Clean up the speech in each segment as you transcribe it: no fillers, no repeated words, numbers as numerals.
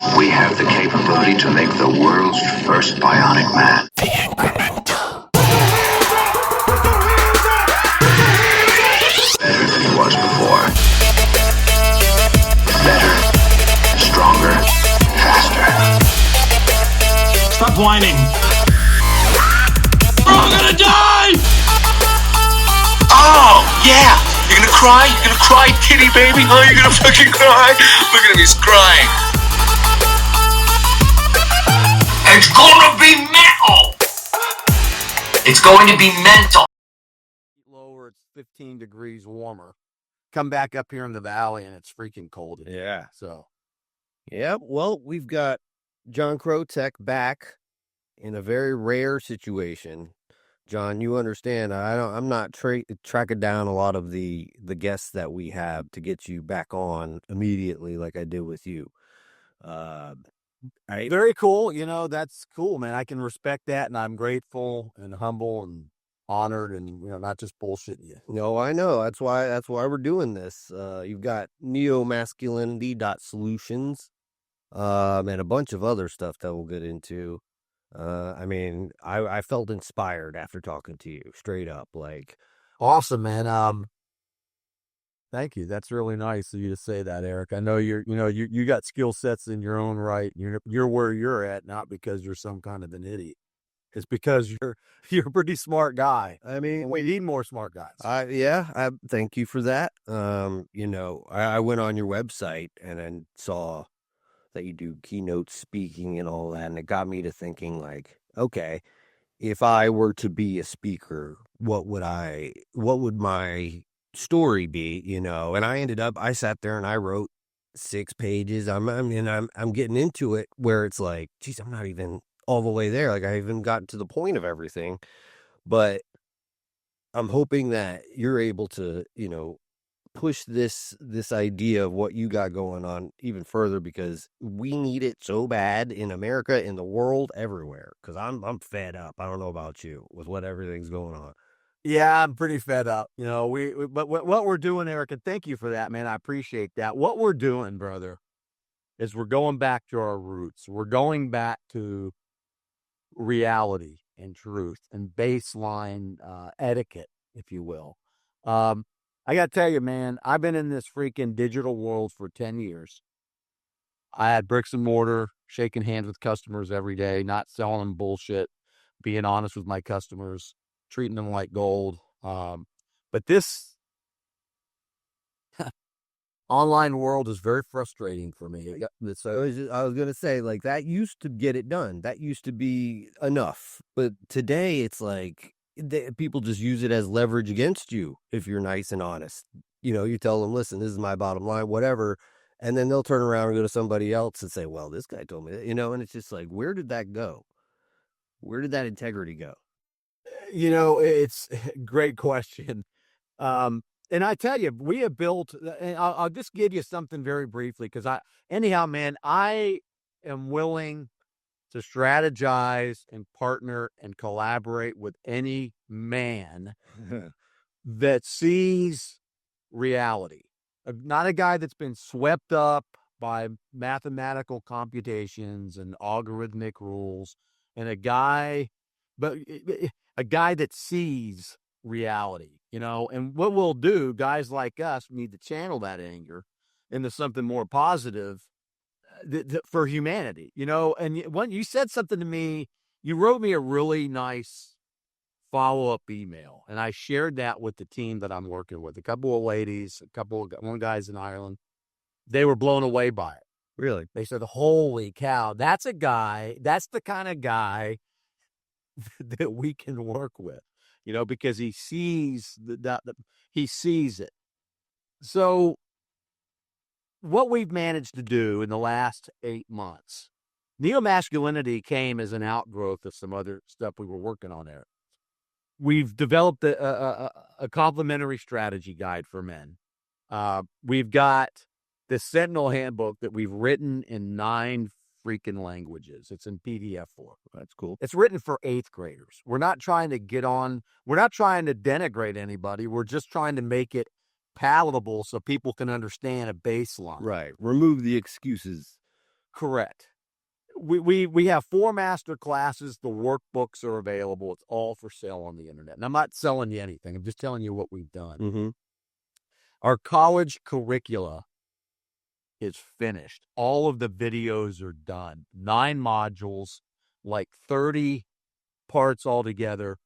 We have the capability to make the world's first bionic man. The incremental. Better than he was before. Better, stronger, faster. Stop whining. Oh, I'm gonna die! Oh, yeah! You're gonna cry? You're gonna cry, kitty baby? Oh, you're gonna fucking cry? Look at him, he's crying. It's gonna be mental! It's going to be mental. Lower, it's 15 degrees warmer. Come back up here in the valley and it's freaking cold. Yeah. So, yeah. Well, we've got John Krotec back in a very rare situation. John, you understand, I'm not tracking down a lot of the guests that we have to get you back on immediately like I did with you. very cool. You know, that's cool, man. I can respect that, and I'm grateful and humble and honored, and you know, not just bullshitting you. No, I know. That's why we're doing this. You've got NeoMasculinity.solutions, and a bunch of other stuff that we'll get into. I mean, I felt inspired after talking to you, straight up. Like, awesome, man. Thank you. That's really nice of you to say that, Eric. I know you got skill sets in your own right. You're where you're at, not because you're some kind of an idiot. It's because you're a pretty smart guy. I mean, we need more smart guys. I thank you for that. You know, I went on your website and then saw that you do keynote speaking and all that, and it got me to thinking, like, okay, if I were to be a speaker, what would my story be, you know? And I sat there and I wrote 6 pages. I'm getting into it where it's like, geez, I'm not even all the way there. Like, I haven't gotten to the point of everything, but I'm hoping that you're able to, you know, push this idea of what you got going on even further, because we need it so bad in America, in the world, everywhere. Because I'm fed up. I don't know about you with what everything's going on. Yeah, I'm pretty fed up. You know, but what we're doing, Eric, and thank you for that, man. I appreciate that. What we're doing, brother, is we're going back to our roots. We're going back to reality and truth and baseline etiquette, if you will. I got to tell you, man, I've been in this freaking digital world for 10 years. I had bricks and mortar, shaking hands with customers every day, not selling them bullshit, being honest with my customers, treating them like gold. But this online world is very frustrating for me. So I was going to say, like, that used to get it done. That used to be enough. But today it's like, people just use it as leverage against you if you're nice and honest. You know, you tell them, listen, this is my bottom line, whatever. And then they'll turn around and go to somebody else and say, well, this guy told me that, you know, and it's just like, where did that go? Where did that integrity go? You know, it's a great question. And I tell you, we have built, and I'll just give you something very briefly, because I am willing to strategize and partner and collaborate with any man that sees reality. Not a guy that's been swept up by mathematical computations and algorithmic rules, and a guy that sees reality, you know. And what we'll do, guys like us need to channel that anger into something more positive for humanity, you know. And when you said something to me, you wrote me a really nice follow-up email, and I shared that with the team that I'm working with, a couple of ladies, one guy's in Ireland. They were blown away by it. Really? They said, holy cow, that's the kind of guy that we can work with, you know, because he sees he sees it. So what we've managed to do in the last 8 months, NeoMasculinity came as an outgrowth of some other stuff we were working on there. We've developed a complementary strategy guide for men. We've got the Sentinel Handbook that we've written in 9 freaking languages. It's in PDF form. That's cool. It's written for 8th graders. We're not trying to denigrate anybody. We're just trying to make it palatable so people can understand a baseline. Right. Remove the excuses Correct. We have 4 master classes. The workbooks are available. It's all for sale on the internet. And I'm not selling you anything. I'm just telling you what we've done. Mm-hmm. Our college curricula is finished. All of the videos are done. 9 modules, like 30 parts altogether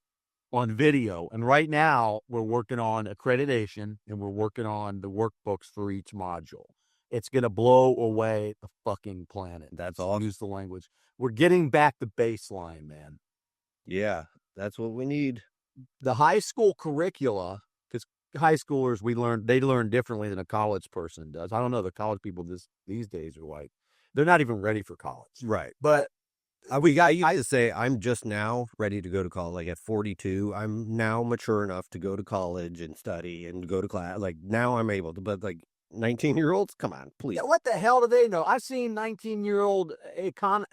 on video. And right now we're working on accreditation and we're working on the workbooks for each module. It's going to blow away the fucking planet. That's awesome. Use the language. We're getting back to baseline, man. Yeah, that's what we need. The high school curricula, because high schoolers, they learn differently than a college person does. I don't know. The college people these days are like, they're not even ready for college. Right. But I used to say I'm just now ready to go to college. Like at 42, I'm now mature enough to go to college and study and go to class. Like now I'm able to, but like 19-year-olds, come on, please. Yeah, what the hell do they know? I've seen 19-year-old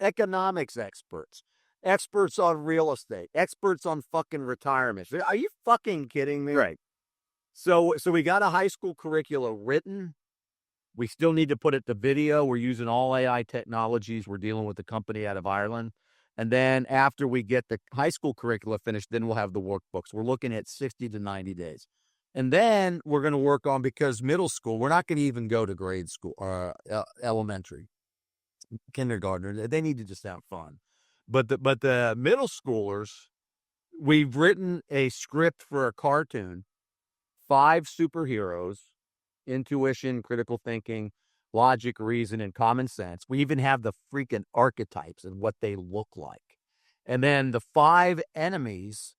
economics experts on real estate, experts on fucking retirement. Are you fucking kidding me? Right. So we got a high school curricula written. We still need to put it to video. We're using all AI technologies. We're dealing with a company out of Ireland. And then after we get the high school curricula finished, then we'll have the workbooks. We're looking at 60 to 90 days. And then we're going to work on, because middle school, we're not going to even go to grade school or elementary, kindergartner. They need to just have fun. But the middle schoolers, we've written a script for a cartoon, 5 superheroes, intuition, critical thinking, logic, reason, and common sense. We even have the freaking archetypes and what they look like. And then the 5 enemies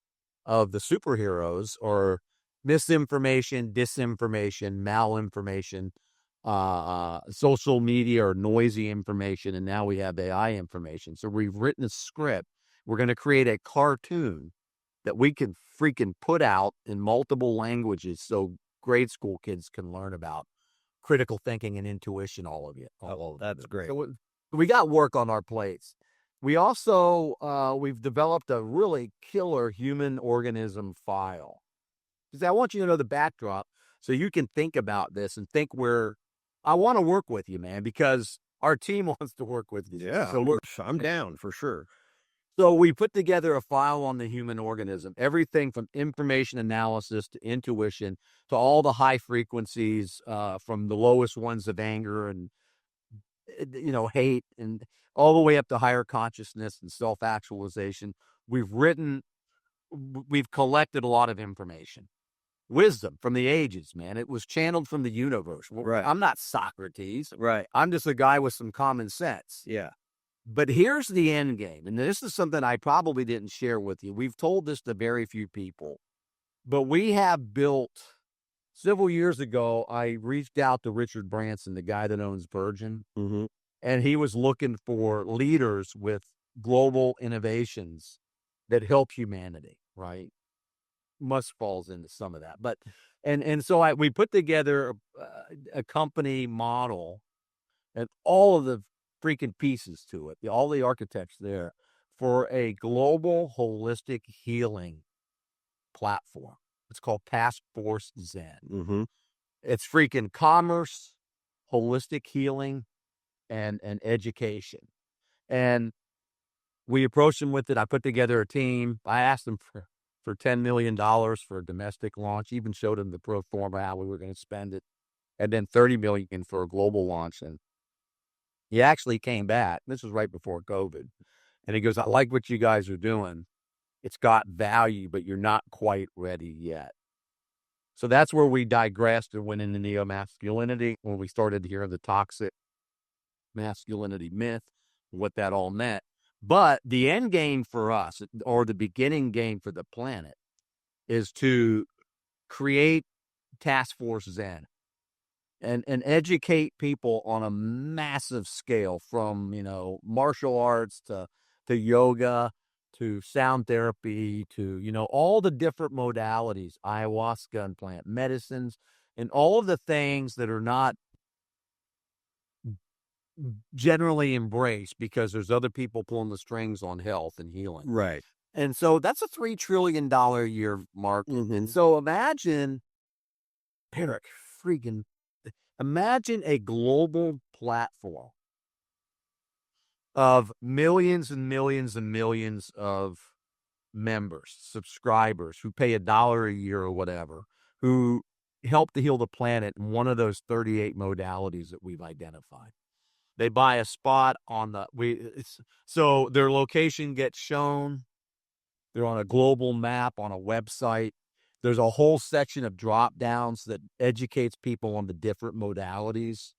of the superheroes are misinformation, disinformation, malinformation, social media or noisy information, and now we have AI information. So we've written a script. We're going to create a cartoon that we can freaking put out in multiple languages so grade school kids can learn about critical thinking and intuition, all of it. Oh, that's great. So we got work on our plates. We also, we've developed a really killer human organism file. Because I want you to know the backdrop so you can think about this and think I want to work with you, man, because our team wants to work with you. Yeah, so I'm down for sure. So we put together a file on the human organism, everything from information analysis to intuition to all the high frequencies, from the lowest ones of anger and, hate, and all the way up to higher consciousness and self-actualization. We've collected a lot of information. Wisdom from the ages, man. It was channeled from the universe. Right. I'm not Socrates. Right. I'm just a guy with some common sense. Yeah. But here's the end game. And this is something I probably didn't share with you. We've told this to very few people. But we have built, several years ago, I reached out to Richard Branson, the guy that owns Virgin. Mm-hmm. And he was looking for leaders with global innovations that help humanity, right? Musk falls into some of that, but so we put together a company model and all of the freaking pieces to it, all the architects there, for a global holistic healing platform. It's called Task Force Zen. Mm-hmm. It's freaking commerce, holistic healing, and education. And we approached them with it. I put together a team. I asked them for $10 million for a domestic launch, even showed him the pro forma, how we were going to spend it, and then $30 million for a global launch. And he actually came back. This was right before COVID. And he goes, I like what you guys are doing. It's got value, but you're not quite ready yet. So that's where we digressed and went into NeoMasculinity, when we started to hear the toxic masculinity myth, what that all meant. But the end game for us, or the beginning game for the planet, is to create Task Force Zen and educate people on a massive scale, from, martial arts to yoga to sound therapy to, all the different modalities, ayahuasca and plant medicines, and all of the things that are not generally embraced because there's other people pulling the strings on health and healing. Right. And so that's a $3 trillion a year mark. Mm-hmm. And so imagine a global platform of millions and millions and millions of members, subscribers who pay $1 a year or whatever, who help to heal the planet in one of those 38 modalities that we've identified. They buy a spot on so their location gets shown. They're on a global map on a website. There's a whole section of drop downs that educates people on the different modalities.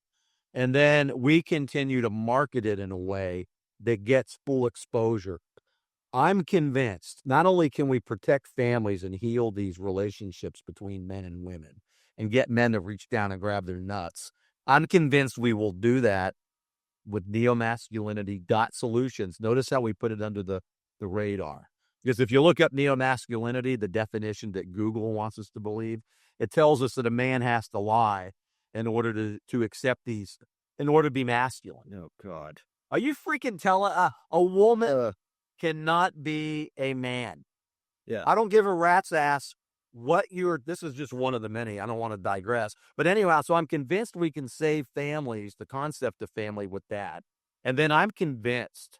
And then we continue to market it in a way that gets full exposure. I'm convinced not only can we protect families and heal these relationships between men and women and get men to reach down and grab their nuts, I'm convinced we will do that with NeoMasculinity.solutions. Notice how we put it under the radar. Because if you look up neo-masculinity, the definition that Google wants us to believe, it tells us that a man has to lie in order to accept these, in order to be masculine. Oh, God. Are you freaking telling a woman cannot be a man? Yeah. I don't give a rat's ass what this is just one of the many. I don't want to digress. But anyway, so I'm convinced we can save families, the concept of family with that. And then I'm convinced,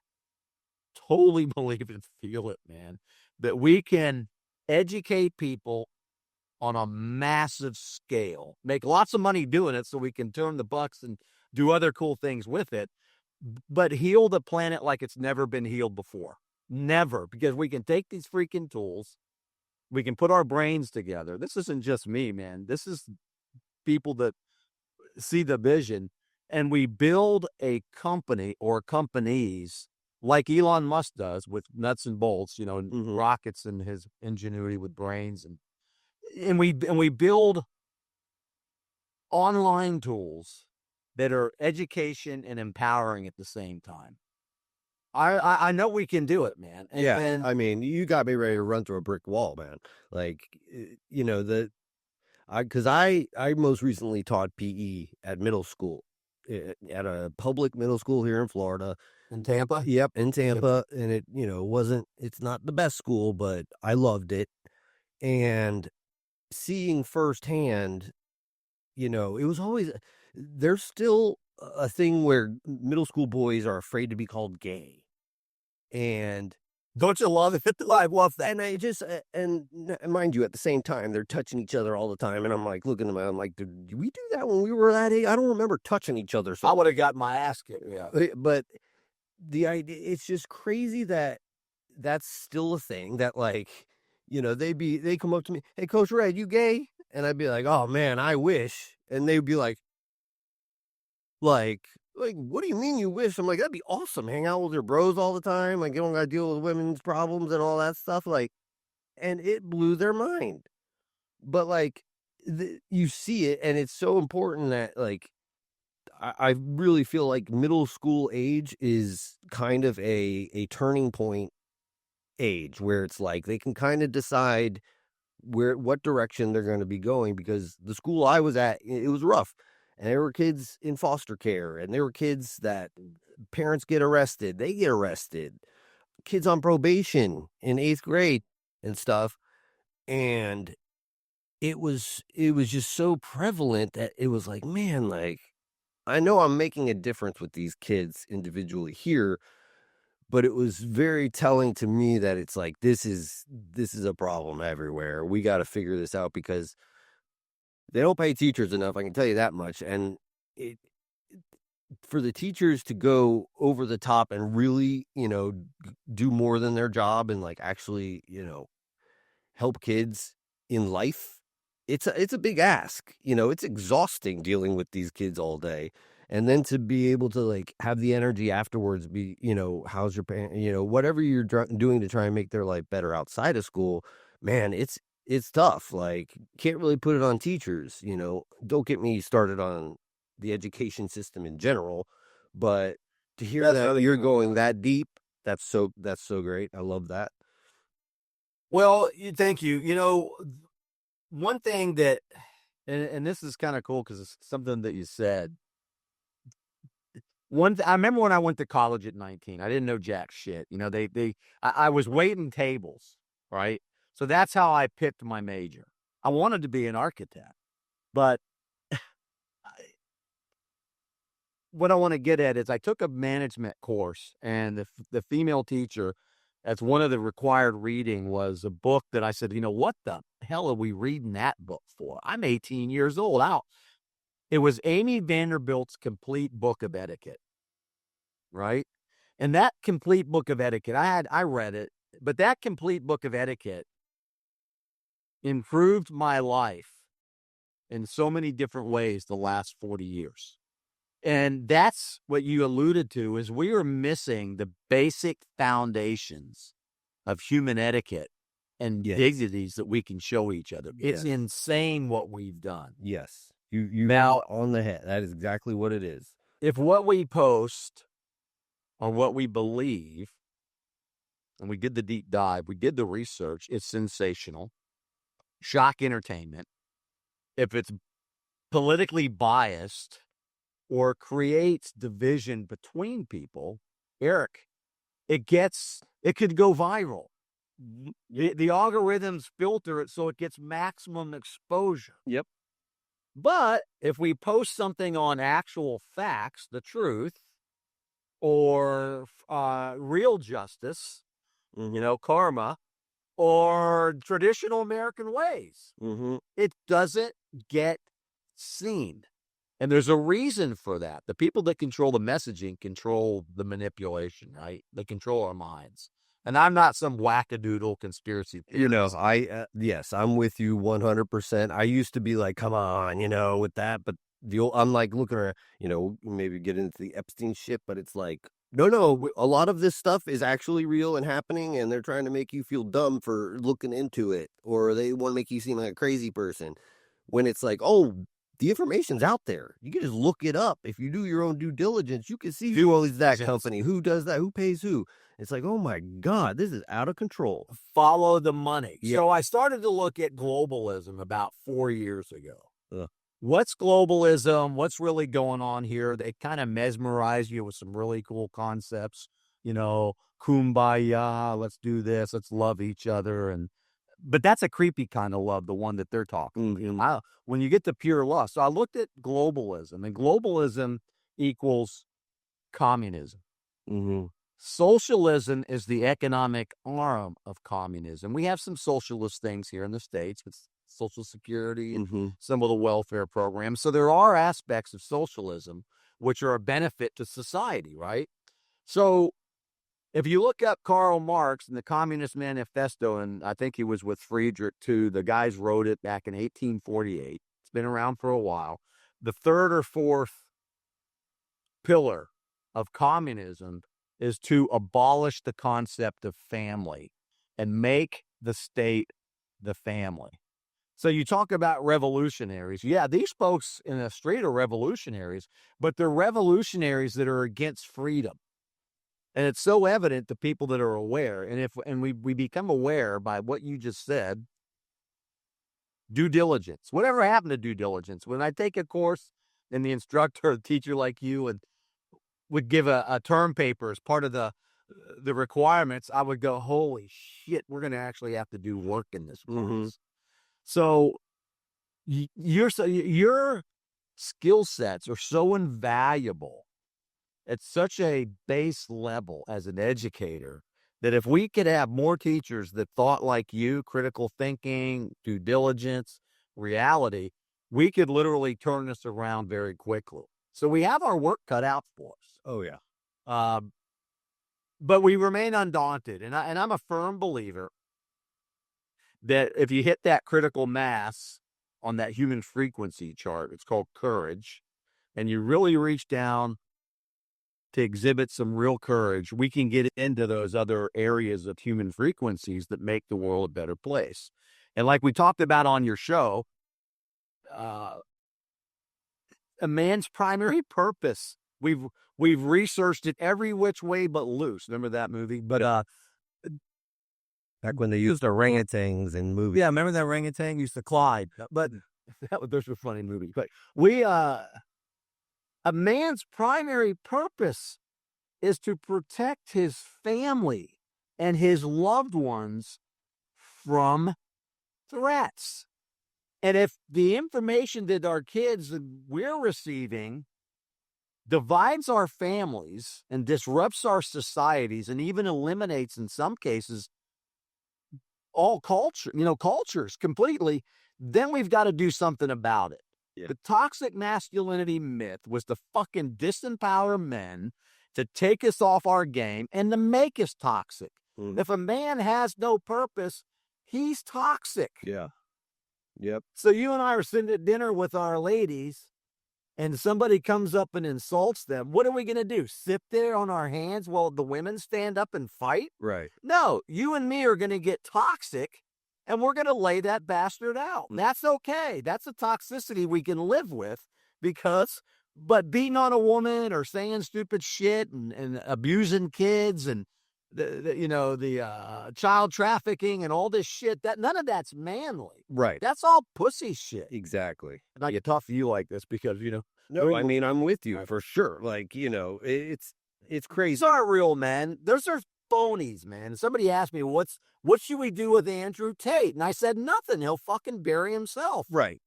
totally believe and feel it, man, that we can educate people on a massive scale, make lots of money doing it so we can turn the bucks and do other cool things with it, but heal the planet like it's never been healed before. Never, because we can take these freaking tools, we can put our brains together. This isn't just me, man. This is people that see the vision, and we build a company or companies like Elon Musk does with nuts and bolts, rockets and his ingenuity with brains, and we build online tools that are education and empowering at the same time. I know we can do it, man. And I mean, you got me ready to run through a brick wall, man. Like, because I most recently taught PE at middle school, at a public middle school here in Florida. In Tampa? Yep, in Tampa. And it's not the best school, but I loved it. And seeing firsthand, it was always, there's still a thing where middle school boys are afraid to be called gay. And don't you love it? I love that. And and mind you, at the same time, they're touching each other all the time. And I'm like, looking at them, I'm like, did we do that when we were that age? I don't remember touching each other. So I would have got my ass kicked. Yeah. But the idea, it's just crazy that that's still a thing that, like, they come up to me, hey, Coach Red, you gay? And I'd be like, oh man, I wish. And they'd be like, what do you mean you wish? I'm like, that'd be awesome. Hang out with your bros all the time. Like, you don't got to deal with women's problems and all that stuff. Like, and it blew their mind. But like, you see it, and it's so important that, like, I really feel like middle school age is kind of a turning point age where it's like they can kind of decide what direction they're going to be going, because the school I was at, it was rough. And there were kids in foster care, and there were kids that parents get arrested. They get arrested. Kids on probation in 8th grade and stuff. And it was just so prevalent that it was like, man, like, I know I'm making a difference with these kids individually here, but it was very telling to me that it's like, this is a problem everywhere. We got to figure this out, because they don't pay teachers enough, I can tell you that much. And for the teachers to go over the top and really, do more than their job and, like, actually, help kids in life, it's a big ask. It's exhausting dealing with these kids all day. And then to be able to, like, have the energy afterwards, be, how's your parent, whatever you're doing to try and make their life better outside of school, man, it's tough. Like, can't really put it on teachers, don't get me started on the education system in general, but to hear that you're going that deep, that's so great. I love that. Well, thank you. One thing that, and this is kind of cool because it's something that you said. I remember when I went to college at 19, I didn't know jack shit. I was waiting tables, right? So that's how I picked my major. I wanted to be an architect, but what I want to get at is I took a management course, and the female teacher, as one of the required reading, was a book that I said, what the hell are we reading that book for? I'm 18 years old. Out. It was Amy Vanderbilt's Complete Book of Etiquette, right? And that Complete Book of Etiquette, I read it, but that Complete Book of Etiquette improved my life in so many different ways the last 40 years. And that's what you alluded to, is we are missing the basic foundations of human etiquette and dignities that we can show each other. It's insane what we've done. Yes. You now on the head. That is exactly what it is. If what we post or what we believe, and we did the deep dive, we did the research, it's sensational, shock entertainment. If it's politically biased or creates division between people, Eric, it could go viral. The algorithms filter it so it gets maximum exposure. Yep. But if we post something on actual facts, the truth, or real justice, karma, or traditional American ways, it doesn't get seen. And there's a reason for that. The people that control the messaging control the manipulation, right? They control our minds. And I'm not some wackadoodle conspiracy theorist. Yes, I'm with you 100%. I used to be like, come on, with that. But I'm like looking around, maybe get into the Epstein shit, but it's like, no, a lot of this stuff is actually real and happening, and they're trying to make you feel dumb for looking into it, or they want to make you seem like a crazy person. When it's like, oh, the information's out there. You can just look it up. If you do your own due diligence, you can see who owns that company, who does that, who pays who. It's like, oh my God, this is out of control. Follow the money. Yep. So I started to look at globalism about 4 years ago. What's globalism? What's really going on here? They kind of mesmerize you with some really cool concepts. Kumbaya, let's do this, let's love each other. But that's a creepy kind of love, the one that they're talking. When you get to pure love. So I looked at globalism, and globalism equals communism. Socialism is the economic arm of communism. We have some socialist things here in the States with Social Security and some of the welfare programs. So there are aspects of socialism which are a benefit to society, right? So if you look up Karl Marx and the Communist Manifesto, and I think he was with Friedrich too, the guys wrote it back in 1848. It's been around for a while. The third or fourth pillar of communism is to abolish the concept of family and make the state the family. So you talk about revolutionaries. Yeah, these folks in the street are revolutionaries, but they're revolutionaries that are against freedom. And it's so evident to people that are aware. And we become aware by what you just said, due diligence. Whatever happened to due diligence? When I take a course and the instructor or the teacher like you would give a term paper as part of the requirements, I would go, holy shit, we're going to actually have to do work in this course. So your skill sets are so invaluable at such a base level as an educator that if we could have more teachers that thought like you, critical thinking, due diligence, reality, we could literally turn this around very quickly. So we have our work cut out for us. Oh, yeah. But we remain undaunted. And I'm a firm believer that if you hit that critical mass on that human frequency chart, it's called courage, and you really reach down to exhibit some real courage, we can get into those other areas of human frequencies that make the world a better place. And like we talked about on your show, a man's primary purpose, we've researched it every which way but loose. Remember that movie? But back when they used orangutans in movies. Yeah, remember that orangutan used to Clyde? But those were funny movies. But a man's primary purpose is to protect his family and his loved ones from threats. And if the information that our kids we're receiving divides our families and disrupts our societies and even eliminates, in some cases, all cultures completely, then we've got to do something about it. Yeah. The toxic masculinity myth was to fucking disempower men, to take us off our game, and to make us toxic. If a man has no purpose, he's toxic. Yeah. Yep. So you and I are sitting at dinner with our ladies, and somebody comes up and insults them. What are we going to do? Sit there on our hands while the women stand up and fight? Right. No, you and me are going to get toxic, and we're going to lay that bastard out. That's okay. That's a toxicity we can live with, but beating on a woman or saying stupid shit and abusing kids and the child trafficking and all this shit, that none of that's manly. Right. That's all pussy shit. Exactly. And I get tough for you like this because, No, I mean, I'm with you for sure. Like, it's crazy. these aren't real men. Those are phonies, man. Somebody asked me, what should we do with Andrew Tate? And I said, nothing. He'll fucking bury himself. Right.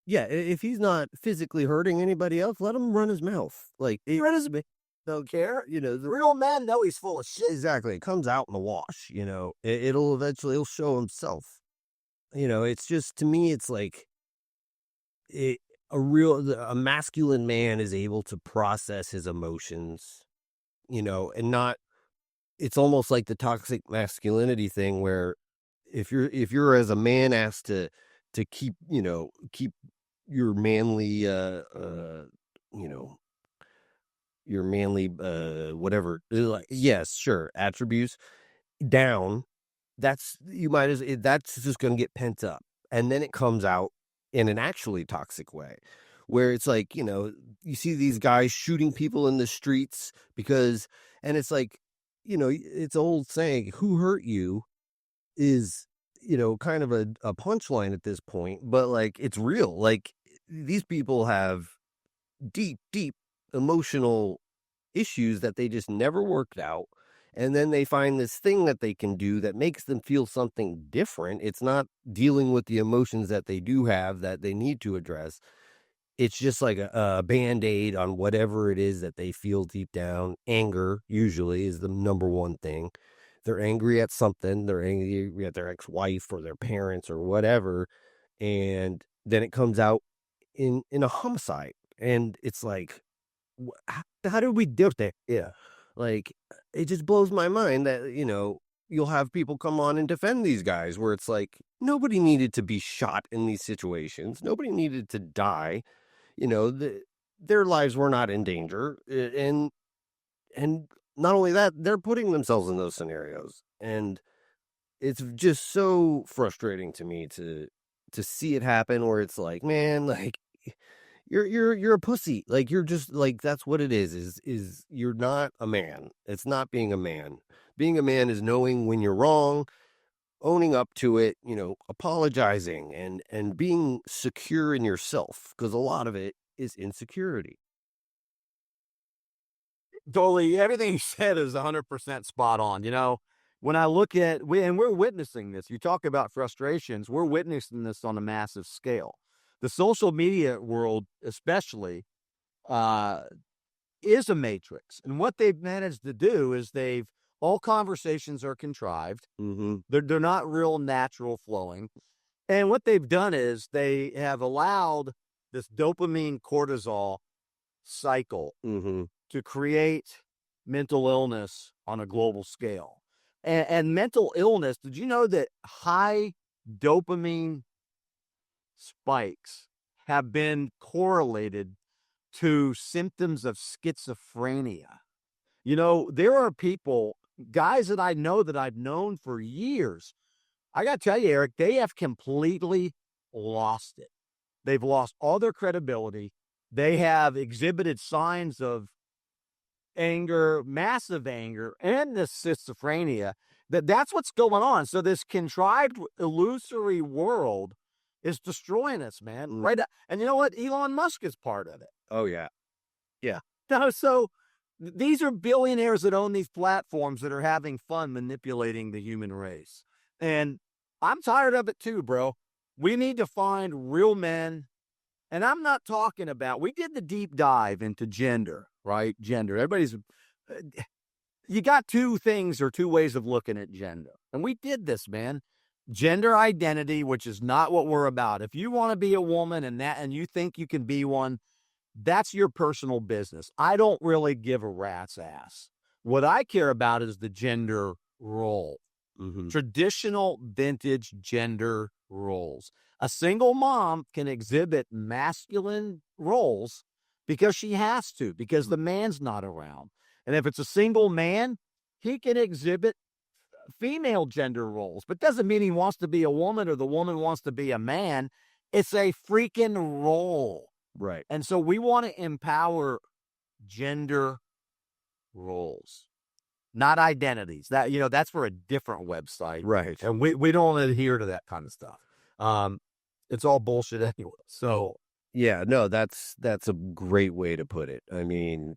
Yeah. If he's not physically hurting anybody else, let him run his mouth. Like, Don't care. the Real men know he's full of shit. Exactly. It comes out in the wash, it'll show himself. It's just, to me, it's like a masculine man is able to process his emotions, and not, it's almost like the toxic masculinity thing where if you're as a man asked to keep your manly, your manly, whatever, like, yes, sure, attributes down, that's just going to get pent up. And then it comes out in an actually toxic way where it's like, you see these guys shooting people in the streets and it's like, it's old saying, who hurt you is, kind of a punchline at this point, but like, it's real. Like, these people have deep emotional issues that they just never worked out. And then they find this thing that they can do that makes them feel something different. It's not dealing with the emotions that they do have that they need to address. It's just like a Band-Aid on whatever it is that they feel deep down. Anger usually is the number one thing. They're angry at something. They're angry at their ex-wife or their parents or whatever. And then it comes out in a homicide. And it's like, how did we do that? Yeah. Like, it just blows my mind that, you'll have people come on and defend these guys where it's like, nobody needed to be shot in these situations. Nobody needed to die. Their lives were not in danger. And not only that, they're putting themselves in those scenarios. And it's just so frustrating to me to see it happen where it's like, man, like, you're a pussy. Like, you're just like, that's what it is you're not a man. It's not being a man. Being a man is knowing when you're wrong, owning up to it, apologizing and being secure in yourself. Because a lot of it is insecurity. Totally. Everything you said is 100% spot on. When I look at, and we're witnessing this, you talk about frustrations, we're witnessing this on a massive scale. The social media world, especially, is a matrix. And what they've managed to do is all conversations are contrived. Mm-hmm. They're not real natural flowing. And what they've done is they have allowed this dopamine cortisol cycle Mm-hmm. to create mental illness on a global scale. And mental illness, did you know that high dopamine spikes have been correlated to symptoms of schizophrenia? There are people, guys that I know that I've known for years. I got to tell you, Eric, they have completely lost it. They've lost all their credibility. They have exhibited signs of anger, massive anger, and this schizophrenia. That's what's going on. So this contrived, illusory world is destroying us, man. Mm. Right? And you know what? Elon Musk is part of it. Oh, yeah. Yeah. So these are billionaires that own these platforms that are having fun manipulating the human race. And I'm tired of it too, bro. We need to find real men And I'm not talking about, we did the deep dive into gender, right? Gender. You got two things or two ways of looking at gender. And we did this, man. Gender identity, which is not what we're about. If you want to be a woman and you think you can be one, that's your personal business. I don't really give a rat's ass. What I care about is the gender role. Traditional vintage gender roles. A single mom can exhibit masculine roles because she has to, because the man's not around. And if it's a single man, he can exhibit female gender roles, but doesn't mean he wants to be a woman or the woman wants to be a man. It's a freaking role. Right. And so we want to empower gender roles, not identities. That's for a different website. Right. And we don't adhere to that kind of stuff. It's all bullshit anyway. So yeah, no, that's a great way to put it. I mean,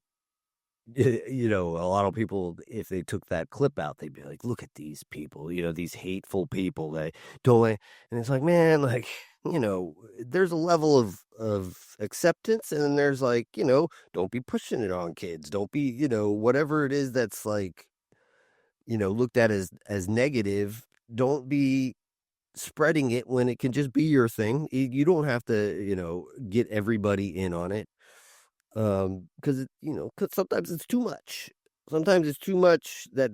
a lot of people, if they took that clip out, they'd be like, look at these people, these hateful people. They don't, and it's like, man, like, there's a level of acceptance, and then there's like, don't be pushing it on kids. Don't be, whatever it is that's like, looked at as negative. Don't be spreading it when it can just be your thing. You don't have to, get everybody in on it. Because sometimes it's too much. Sometimes it's too much that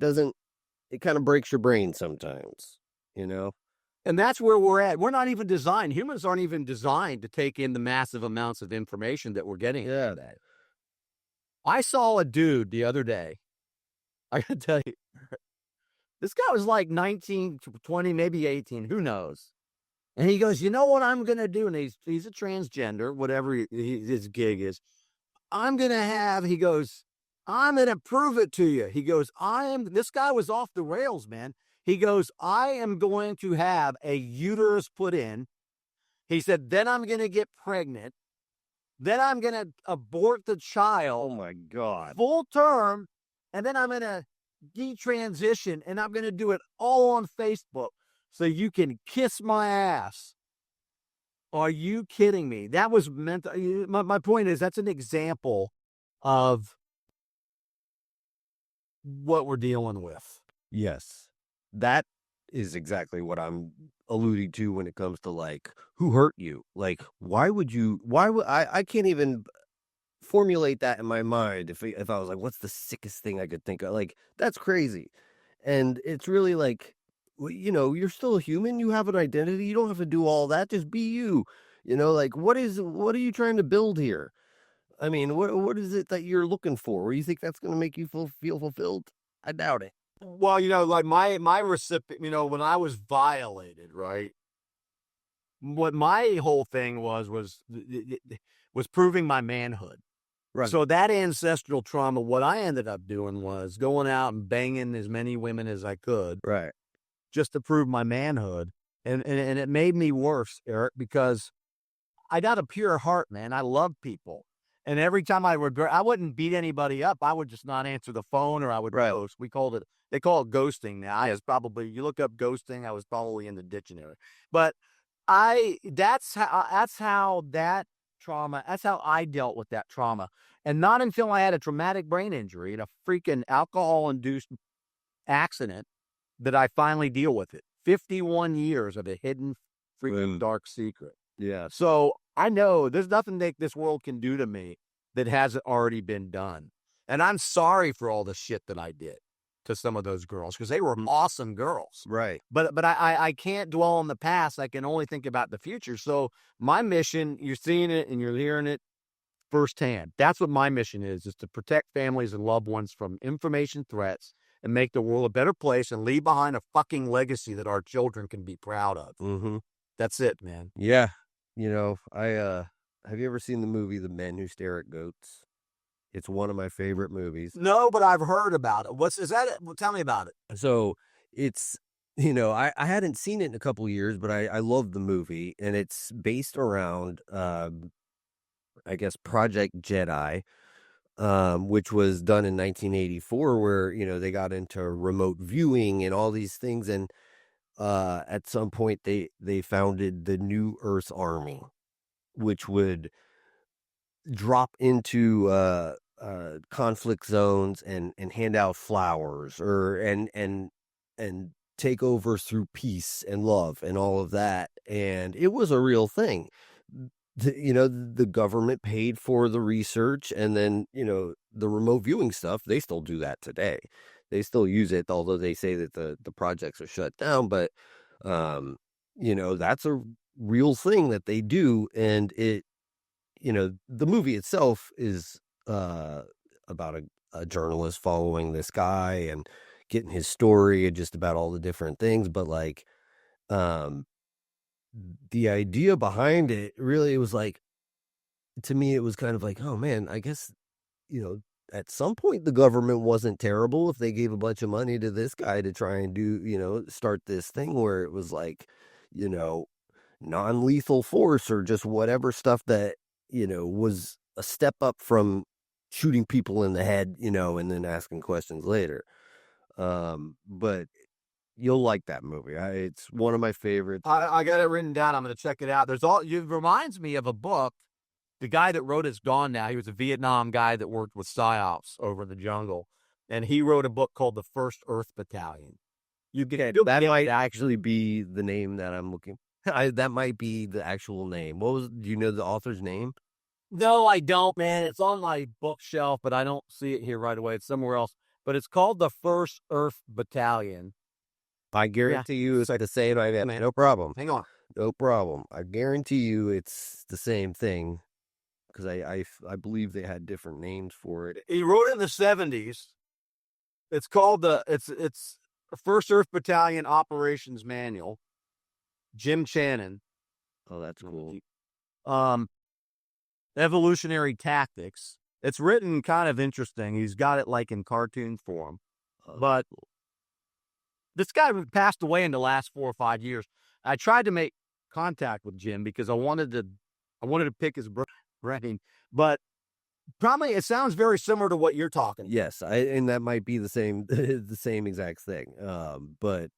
it kind of breaks your brain sometimes, And that's where we're at. We're not even designed. Humans aren't even designed to take in the massive amounts of information that we're getting. Yeah. I saw a dude the other day. I gotta tell you, this guy was like 19, 20, maybe 18, who knows? And he goes, you know what I'm going to do? And he's a transgender, whatever his gig is. I'm going to have, he goes, I'm going to prove it to you. He goes, this guy was off the rails, man. He goes, I am going to have a uterus put in. He said, then I'm going to get pregnant. Then I'm going to abort the child. Oh my God. Full term. And then I'm going to detransition, and I'm going to do it all on Facebook so you can kiss my ass. Are you kidding me? That was meant to, my point is that's an example of what we're dealing with. Yes. That is exactly what I'm alluding to when it comes to like, who hurt you? Like, why would I can't even formulate that in my mind if I was like, what's the sickest thing I could think of? Like, that's crazy. And it's really like, you're still a human. You have an identity. You don't have to do all that. Just be you. Like, what are you trying to build here? I mean, what is it that you're looking for? Or you think that's going to make you feel fulfilled? I doubt it. Well, like my recipient, when I was violated, right? What my whole thing was proving my manhood. Right. So that ancestral trauma, what I ended up doing was going out and banging as many women as I could. Right. Just to prove my manhood. And it made me worse, Eric, because I got a pure heart, man. I love people. And every time I wouldn't beat anybody up. I would just not answer the phone, or I would ghost. They call it ghosting now. You look up ghosting, I was probably in the dictionary. But that's how that trauma, that's how I dealt with that trauma. And not until I had a traumatic brain injury and a freaking alcohol-induced accident that I finally deal with it. 51 years of a hidden freaking dark secret. Yeah. So I know there's nothing that this world can do to me that hasn't already been done. And I'm sorry for all the shit that I did to some of those girls, because they were awesome girls. Right. But I can't dwell on the past. I can only think about the future. So my mission, you're seeing it and you're hearing it firsthand. That's what my mission is to protect families and loved ones from information threats and make the world a better place and leave behind a fucking legacy that our children can be proud of. Mm-hmm. That's it, man. Yeah. Have you ever seen the movie The Men Who Stare at Goats? It's one of my favorite movies. No, but I've heard about it. Is that? Well, tell me about it. So it's, I hadn't seen it in a couple of years, but I love the movie, and it's based around, I guess, Project Jedi, which was done in 1984, where, they got into remote viewing and all these things. And at some point they founded the New Earth Army. which would drop into conflict zones and hand out flowers and take over through peace and love and all of that. And it was a real thing. The government paid for the research, and then, the remote viewing stuff, they still do that today. They still use it, although they say that the projects are shut down. But, that's a real thing that they do. And the movie itself is about a journalist following this guy and getting his story and just about all the different things. But like, the idea behind it really, it was like, to me, it was kind of like, oh man, I guess, at some point the government wasn't terrible if they gave a bunch of money to this guy to try and do, start this thing where it was like, non-lethal force or just whatever stuff that, was a step up from shooting people in the head, and then asking questions later. But you'll like that movie. It's one of my favorites. I got it written down. I'm going to check it out. It reminds me of a book. The guy that wrote it's gone now. He was a Vietnam guy that worked with psyops over in the jungle. And he wrote a book called The First Earth Battalion. That might actually be the name that I'm looking. That might be the actual name. Do you know the author's name? No, I don't, man. It's on my bookshelf, but I don't see it here right away. It's somewhere else. But it's called The First Earth Battalion. I guarantee you, it's like the same idea. Man, no problem. Hang on. No problem. I guarantee you it's the same thing, because I believe they had different names for it. He wrote it in the 70s. It's called it's the First Earth Battalion Operations Manual. Jim Channon. Oh, that's cool. Evolutionary Tactics. It's written kind of interesting. He's got it like in cartoon form. But this guy passed away in the last 4 or 5 years. I tried to make contact with Jim because I wanted to pick his brain, but probably it sounds very similar to what you're talking about. Yes, and that might be the same the same exact thing. But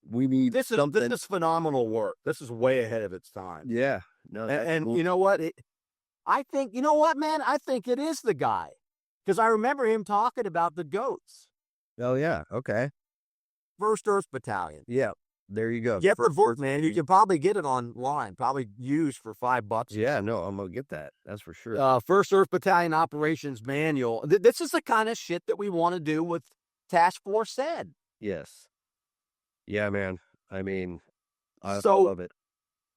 we need something. This is phenomenal work. This is way ahead of its time. Yeah. No, and cool. You know what? I think it is the guy, because I remember him talking about the goats. Oh yeah. Okay. First Earth Battalion. Yeah. There you go. Yeah, man. You can probably get it online, probably used for $5. Yeah, no, I'm gonna get that. That's for sure. First Earth Battalion Operations Manual. This is the kind of shit that we want to do with Task Force Zen. Yes. Yeah, man. I mean, I love it.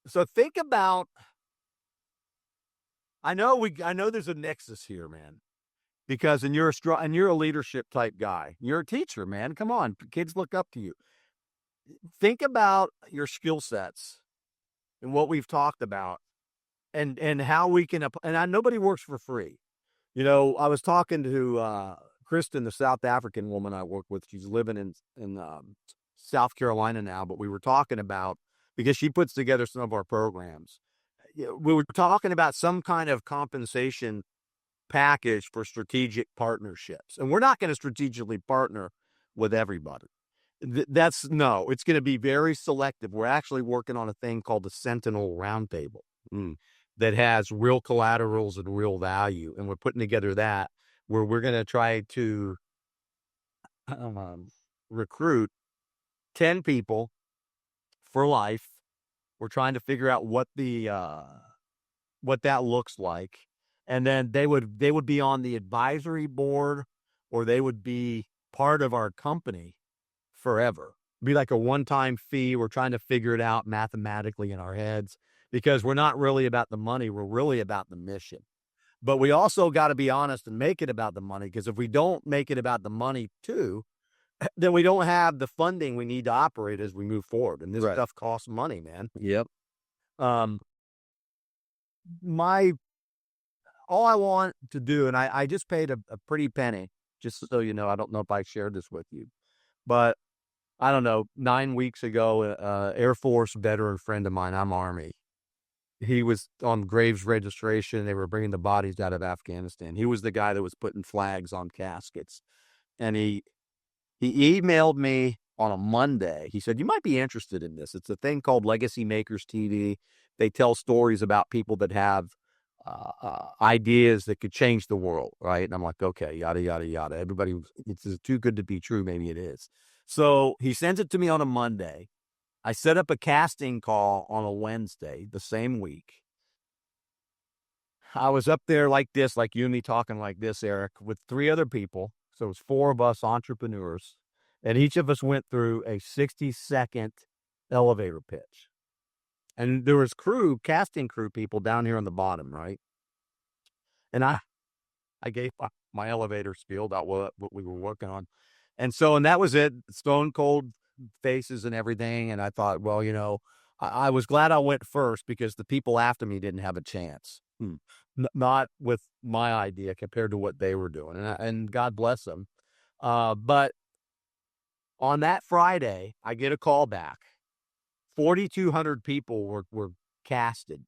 So think about. I know there's a nexus here, man, because you're a leadership type guy. You're a teacher, man. Come on, kids look up to you. Think about your skill sets and what we've talked about, and how we can. Nobody works for free. I was talking to Kristen, the South African woman I work with. She's living in South Carolina now, but we were talking about, because she puts together some of our programs. We were talking about some kind of compensation package for strategic partnerships, and we're not going to strategically partner with everybody. It's going to be very selective. We're actually working on a thing called the Sentinel Roundtable that has real collaterals and real value, and we're putting together that where we're going to try to recruit 10 people for life. We're trying to figure out what that looks like, and then they would be on the advisory board, or they would be part of our company forever. Be like a one-time fee. We're trying to figure it out mathematically in our heads, because we're not really about the money. We're really about the mission. But we also got to be honest and make it about the money, because if we don't make it about the money too, then we don't have the funding we need to operate as we move forward. And this stuff costs money, man. Yep. All I want to do, and I just paid a pretty penny, just so you know. I don't know if I shared this with you, but I don't know, 9 weeks ago, Air Force veteran friend of mine, I'm Army. He was on Graves registration. They were bringing the bodies out of Afghanistan. He was the guy that was putting flags on caskets. And he emailed me on a Monday. He said, you might be interested in this. It's a thing called Legacy Makers TV. They tell stories about people that have ideas that could change the world, right? And I'm like, okay, yada, yada, yada. Everybody, it's too good to be true. Maybe it is. So he sends it to me on a Monday. I set up a casting call on a Wednesday the same week. I was up there like this, like you and me talking like this, Eric, with 3 other people. So it was 4 of us entrepreneurs. And each of us went through a 60-second elevator pitch. And there was casting crew people down here on the bottom, right? And I gave my elevator spiel about what we were working on. And that was it, stone cold faces and everything. And I thought, well, I was glad I went first because the people after me didn't have a chance. Not with my idea compared to what they were doing. And God bless them. But on that Friday, I get a call back. 4,200 people were casted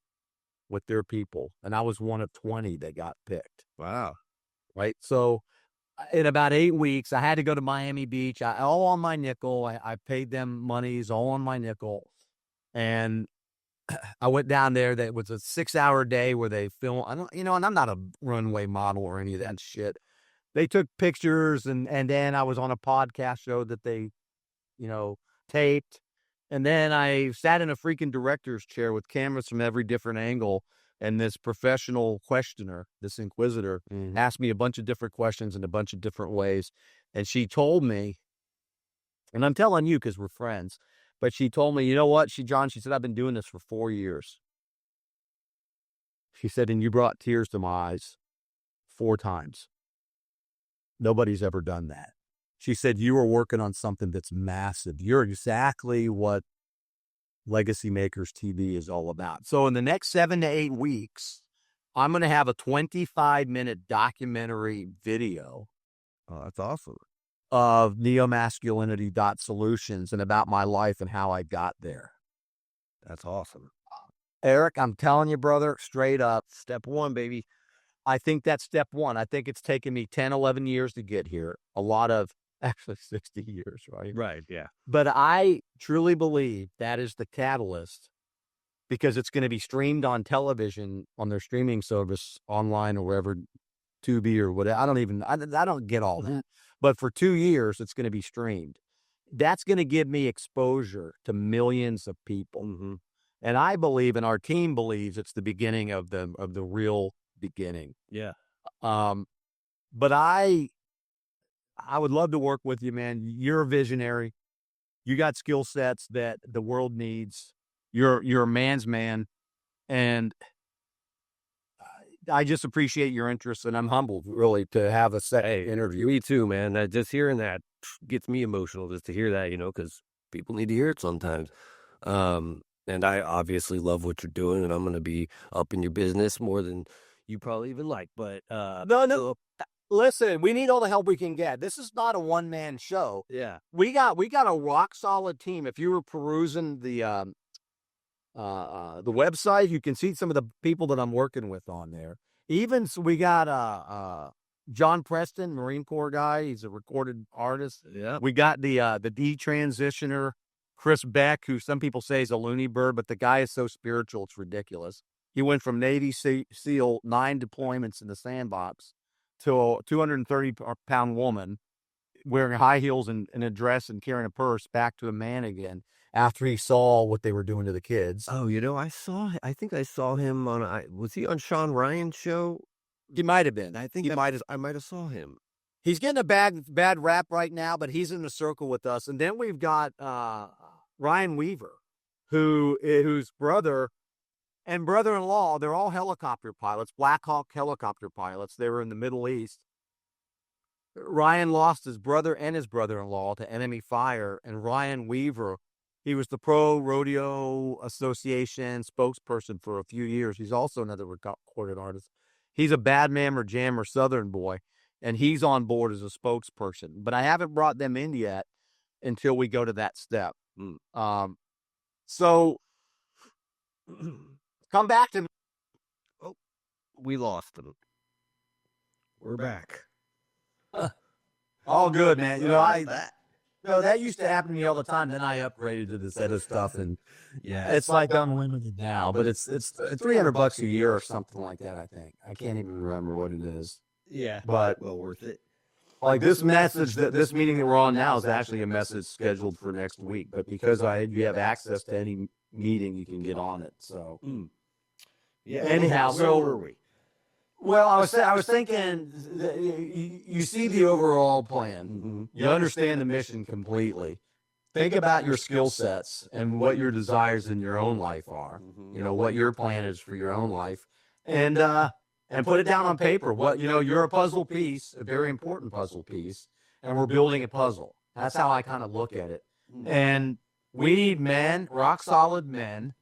with their people. And I was one of 20 that got picked. Wow. Right. So in about 8 weeks, I had to go to Miami Beach, all on my nickel. I paid them monies all on my nickel. And I went down there. That was a 6-hour day where they film. And I'm not a runway model or any of that shit. They took pictures and then I was on a podcast show that they, taped. And then I sat in a freaking director's chair with cameras from every different angle. And this professional questioner, this inquisitor, asked me a bunch of different questions in a bunch of different ways. And she told me, and I'm telling you because we're friends, but she told me, you know what, John, she said, I've been doing this for 4 years. She said, and you brought tears to my eyes 4 times. Nobody's ever done that. She said, you are working on something that's massive. You're exactly what Legacy Makers TV is all about. So in the next 7 to 8 weeks, I'm going to have a 25-minute documentary video. Oh, that's awesome. Of NeoMasculinity.solutions and about my life and how I got there. That's awesome. Eric, I'm telling you, brother, straight up. Step 1, baby. I think that's step 1. I think it's taken me 10, 11 years to get here. Actually 60 years, right? Right, yeah. But I truly believe that is the catalyst because it's going to be streamed on television on their streaming service online or wherever, Tubi or whatever. I don't get all that. But for 2 years, it's going to be streamed. That's going to give me exposure to millions of people. And I believe, and our team believes, it's the beginning of the real beginning. Yeah. But I would love to work with you, man. You're a visionary. You got skill sets that the world needs. You're a man's man. And I just appreciate your interest, and I'm humbled, really, to have a second interview. Me too, man. Just hearing that gets me emotional just to hear that, because people need to hear it sometimes. And I obviously love what you're doing, and I'm going to be up in your business more than you probably even like. But no. Listen, we need all the help we can get. This is not a one-man show. Yeah. We got a rock-solid team. If you were perusing the website, you can see some of the people that I'm working with on there. Even so we got John Preston, Marine Corps guy. He's a recorded artist. Yeah. We got the detransitioner, Chris Beck, who some people say is a loony bird, but the guy is so spiritual, it's ridiculous. He went from Navy SEAL 9 deployments in the sandbox to a 230-pound woman wearing high heels and a dress and carrying a purse back to a man again after he saw what they were doing to the kids. Oh, I think I saw him was he on Sean Ryan's show? He might have been. I think I might have saw him. He's getting a bad rap right now, but he's in the circle with us. And then we've got Ryan Weaver, whose brother and brother-in-law, they're all helicopter pilots, Black Hawk helicopter pilots. They were in the Middle East. Ryan lost his brother and his brother-in-law to enemy fire, and Ryan Weaver, he was the Pro Rodeo Association spokesperson for a few years. He's also another recorded artist. He's a Badmammer Jammer Southern boy, and he's on board as a spokesperson. But I haven't brought them in yet until we go to that step. So come back to me. Oh, we lost them. We're back. All good, man. No, that used to happen to me all the time. Then I upgraded to this other stuff, and Yeah. it's like unlimited now. But it's $300 a year or something like that. I think I can't even remember what it is. Yeah. But Well worth it. like this meeting that we're on now is actually a message scheduled for next week. But because you have access to any meeting, you can get on it. So Yeah. anyhow, where so were we? well, I was thinking that you see the overall plan. Mm-hmm. You understand the mission completely. Think about your skill sets and what your desires in your own life are. Mm-hmm. You know, what your plan is for your own life. And put it down on paper. You're a puzzle piece, a very important puzzle piece, and we're building a puzzle. That's how I kind of look at it. And we need men, rock solid men,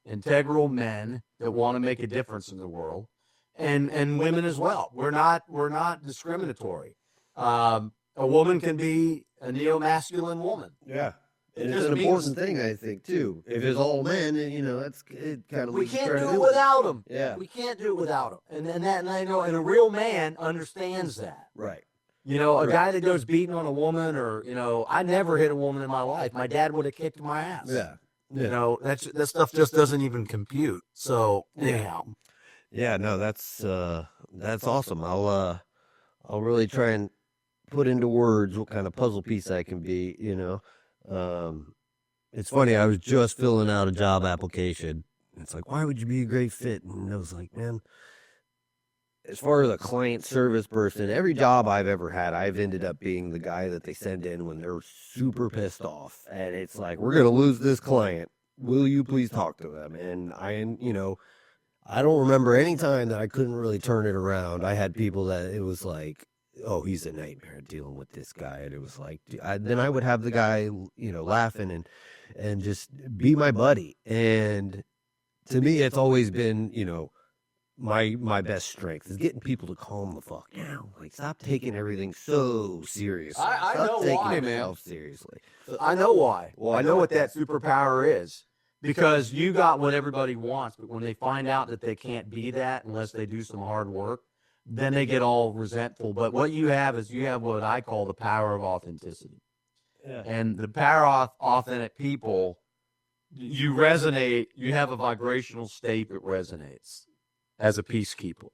integral men that want to make a difference in the world. And women as well. We're not discriminatory. A woman can be a neo-masculine woman. Yeah. And It it's just an means- important thing, I think, too. If it's all men, that's it kind of We can't do it without them. Yeah. We can't do it without them. And I know, and a real man understands that. Right. You know, a guy that goes beating on a woman, or I never hit a woman in my life. My dad would have kicked my ass. Yeah. You know, that stuff just doesn't even compute. So anyhow. Yeah, no, that's awesome. I'll really try and put into words what kind of puzzle piece I can be, It's funny, I was just filling out a job application. It's like, why would you be a great fit? And I was like, man, as far as a client service person, every job I've ever had, I've ended up being the guy that they send in when they're super pissed off. And it's like, we're going to lose this client. Will you please talk to them? And I don't remember any time that I couldn't really turn it around. I had people that it was like, oh, he's a nightmare dealing with this guy. And it was like, then I would have the guy, laughing and just be my buddy. And to me, it's always been, my best strength is getting people to calm the fuck down. Like, stop taking everything so seriously. I Stop know taking why, yourself seriously. I know why. Well, I know what that superpower is. Because you got what everybody wants, but when they find out that they can't be that unless they do some hard work, then they get all resentful. But what you have is what I call the power of authenticity. Yeah. And the power of authentic people, you resonate, you have a vibrational state that resonates as a peacekeeper,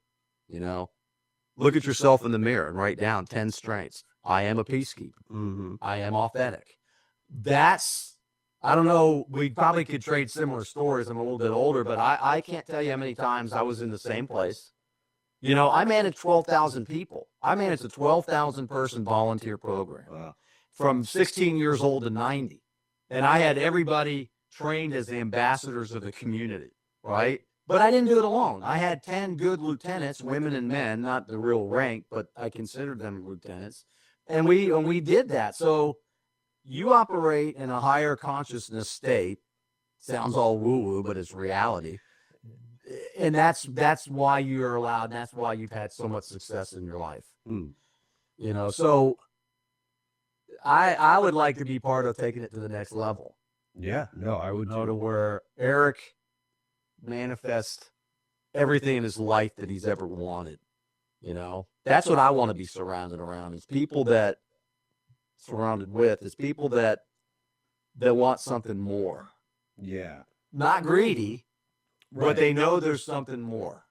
Look at yourself in the mirror and write down 10 strengths. I am a peacekeeper. Mm-hmm. I am authentic. I don't know, we probably could trade similar stories. I'm a little bit older, but I can't tell you how many times I was in the same place. I managed 12,000 people. I managed a 12,000 person volunteer program. Wow. From 16 years old to 90. And I had everybody trained as ambassadors of the community, right? But I didn't do it alone. I had 10 good lieutenants, women and men, not the real rank, but I considered them lieutenants. And we did that. So you operate in a higher consciousness state. Sounds all woo-woo, but it's reality. And that's why you're allowed, and that's why you've had so much success in your life. So I would like to be part of taking it to the next level. Yeah, no, I would To where Eric manifests everything in his life that he's ever wanted. That's what I want to be surrounded around, is people that people that want something more. Yeah. Not greedy, but they know there's something more.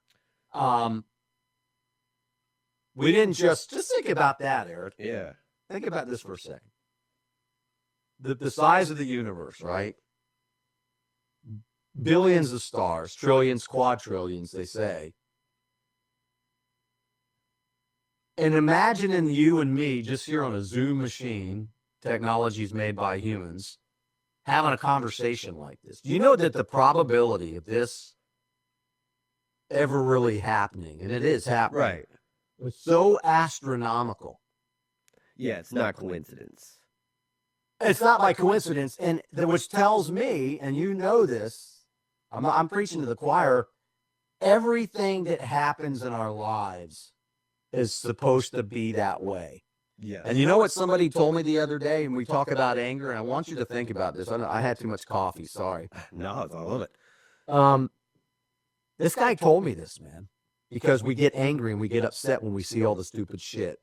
We didn't just think about that, Eric. Yeah. Think about this for a second. The size of the universe, right? Billions of stars, trillions, quadrillions, they say. And imagining you and me just here on a Zoom machine, technologies made by humans, having a conversation like this. Do you know that the probability of this ever really happening, and it is happening, Right. was so astronomical. Yeah, it's not coincidence. It's not by coincidence, and which tells me, and you know this, I'm preaching to the choir, everything that happens in our lives is supposed to be that way. Yeah. And you know what somebody told me the other day, and we talk about anger, and I want you to think about this. I had too much coffee, sorry. No, I love it. This guy told me this, man, because we get angry and we get upset when we see all the stupid shit.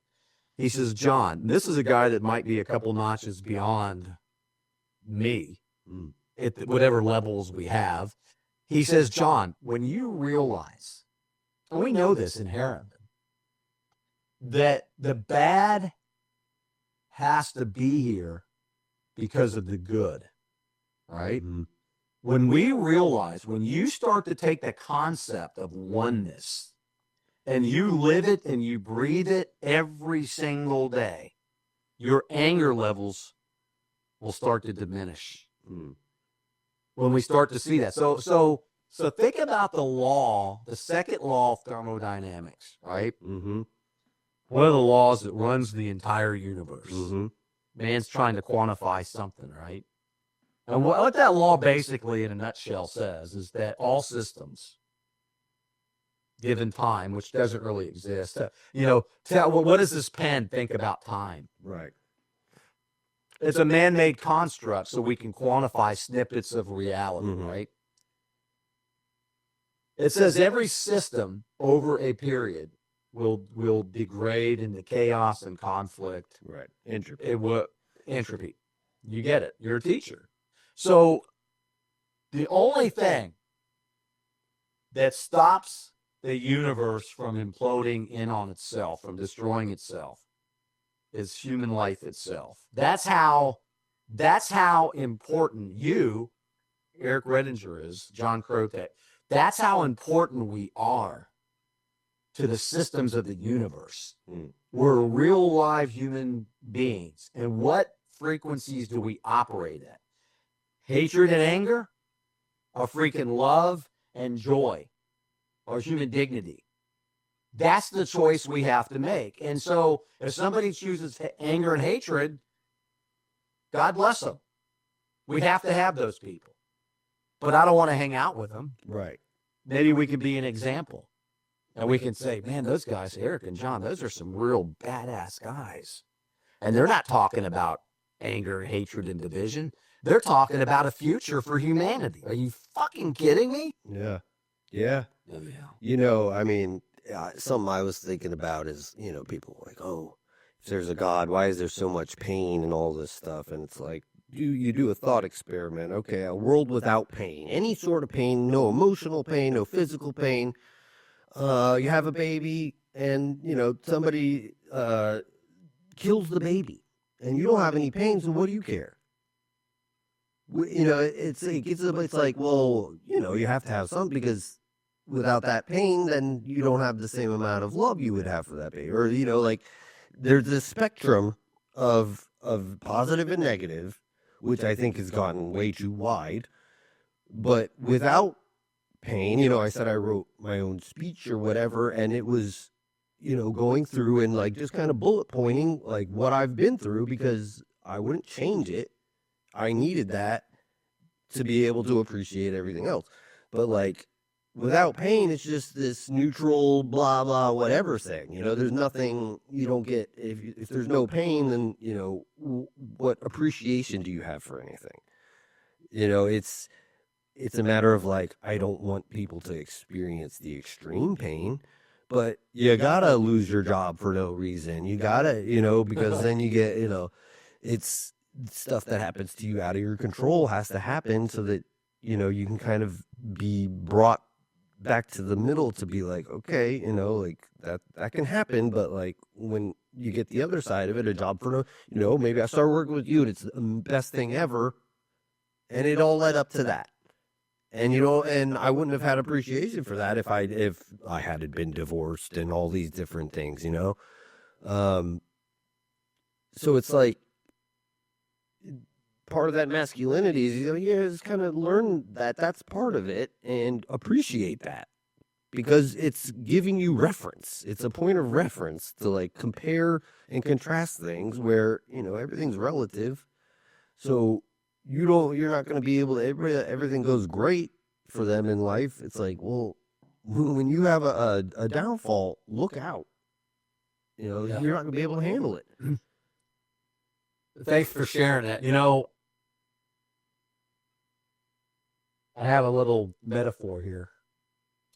He says, John, this is a guy that might be a couple notches beyond me at whatever levels we have. He says, John, when you realize, and we know this inherently, that the bad has to be here because of the good, right? When we realize, when you start to take the concept of oneness and you live it and you breathe it every single day, your anger levels will start to diminish. When we start to see that. So think about the law, the second law of thermodynamics, right? One of the laws that runs the entire universe. Man's trying to quantify something, right? And what that law basically in a nutshell says is that all systems, given time, which doesn't really exist, what does this pen think about time? Right. It's a man-made construct so we can quantify snippets of reality, right? It says every system over a period will degrade into chaos and conflict. Right. Entropy. It will entropy. You get it. You're a teacher. So the only thing that stops the universe from imploding in on itself, from destroying itself, is human life itself. That's how important you, Eric Redinger, is, John Krotec. That's how important we are to the systems of the universe. We're real live human beings. And what frequencies do we operate at? Hatred and anger, or freaking love and joy, or human dignity? That's the choice we have to make. And so if somebody chooses anger and hatred, God bless them. We have to have those people. But I don't want to hang out with them. Right. Maybe we can be an example. And we can say, man, those guys, Eric and John, those are some real badass guys. And they're not talking about anger, hatred, and division. They're talking about a future for humanity. Are you fucking kidding me? Yeah. Yeah. Oh, yeah. You know, I mean, something I was thinking about is, people like, oh, if there's a God, why is there so much pain and all this stuff? And it's like, you do a thought experiment. Okay, a world without pain, any sort of pain, no emotional pain, no physical pain. You have a baby and, somebody kills the baby and you don't have any pain, so what do you care? It's like, well, you have to have something, because without that pain, then you don't have the same amount of love you would have for that baby. Or, there's this spectrum of positive and negative, which I think has gotten way too wide. But without pain, I said I wrote my own speech or whatever, and it was, going through and like just kind of bullet pointing like what I've been through, because I wouldn't change it. I needed that to be able to appreciate everything else. But like without pain, it's just this neutral blah blah whatever thing. There's nothing, you don't get, if there's no pain, then what appreciation do you have for anything? It's a matter of like, I don't want people to experience the extreme pain, but you gotta lose your job for no reason. You gotta, because then you get, it's stuff that happens to you out of your control has to happen so that, you can kind of be brought back to the middle to be like, okay, like that can happen. But like when you get the other side of it, a job for no, maybe I start working with you and it's the best thing ever. And it all led up to that. And, and I wouldn't have had appreciation for that if I had been divorced and all these different things, So it's like, part of that masculinity is, kind of learn that that's part of it and appreciate that, because it's giving you reference. It's a point of reference to like compare and contrast things where, everything's relative. So you're not going to be able to, everything goes great for them in life. It's like, well, when you have a downfall, look out. You're not going to be able to handle it. Thanks for sharing that. I have a little metaphor here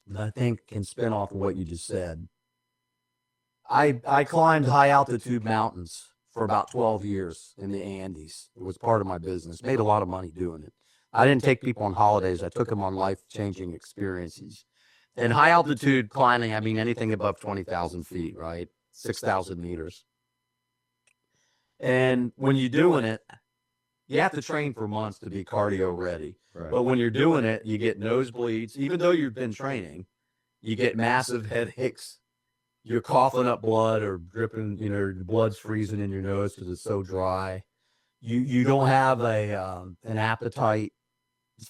that I think can spin off of what you just said. I climbed high altitude mountains for about 12 years in the Andes. It was part of my business. Made a lot of money doing it. I didn't take people on holidays. I took them on life-changing experiences. And high altitude climbing, I mean anything above 20,000 feet, right? 6,000 meters. And when you're doing it, you have to train for months to be cardio ready. Right. But when you're doing it, you get nosebleeds. Even though you've been training, you get massive headaches. You're coughing up blood or dripping, your blood's freezing in your nose because it's so dry. You don't have an appetite. It's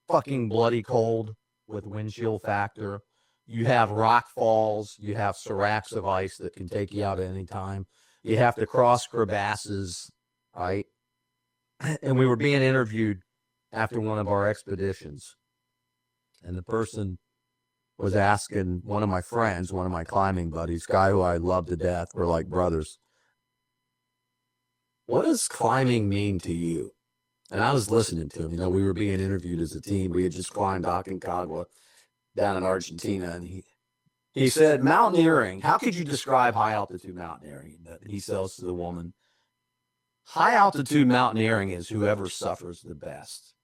fucking bloody cold with windshield factor. You have rock falls. You have seracs of ice that can take you out at any time. You have to cross crevasses, right? And we were being interviewed after one of our expeditions. And the person was asking one of my friends, one of my climbing buddies, guy who I love to death, we're like brothers, what does climbing mean to you? And I was listening to him. We were being interviewed as a team. We had just climbed Aconcagua down in Argentina. And he said, mountaineering, how could you describe high altitude mountaineering? He says to the woman, high altitude mountaineering is whoever suffers the best.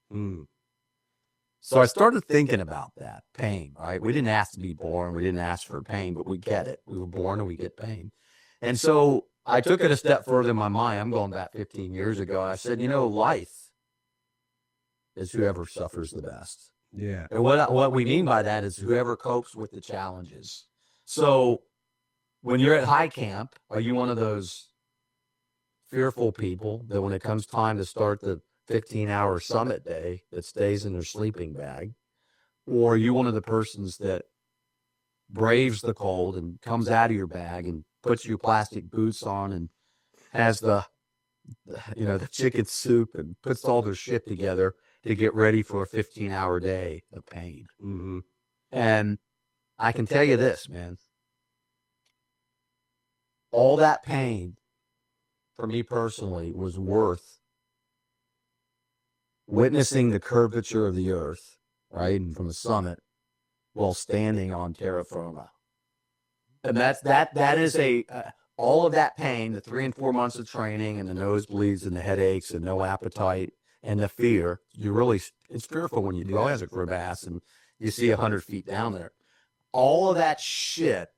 So I started thinking about that pain, right? We didn't ask to be born. We didn't ask for pain, but we get it. We were born and we get pain. And so I took it a step further in my mind. I'm going back 15 years ago. And I said, life is whoever suffers the best. Yeah. And what we mean by that is whoever copes with the challenges. So when you're at high camp, are you one of those fearful people that when it comes time to start the 15-hour summit day that stays in their sleeping bag? Or are you one of the persons that braves the cold and comes out of your bag and puts your plastic boots on and has the chicken soup and puts all their shit together to get ready for a 15-hour day of pain? Mm-hmm. And I can tell you this, man, all that pain for me personally was worth witnessing the curvature of the earth, right, and from the summit while standing on terra firma. And that is all of that pain, the 3 and 4 months of training and the nosebleeds and the headaches and no appetite and the fear. It's fearful when you go as a crevasse and you see 100 feet down there. All of that shit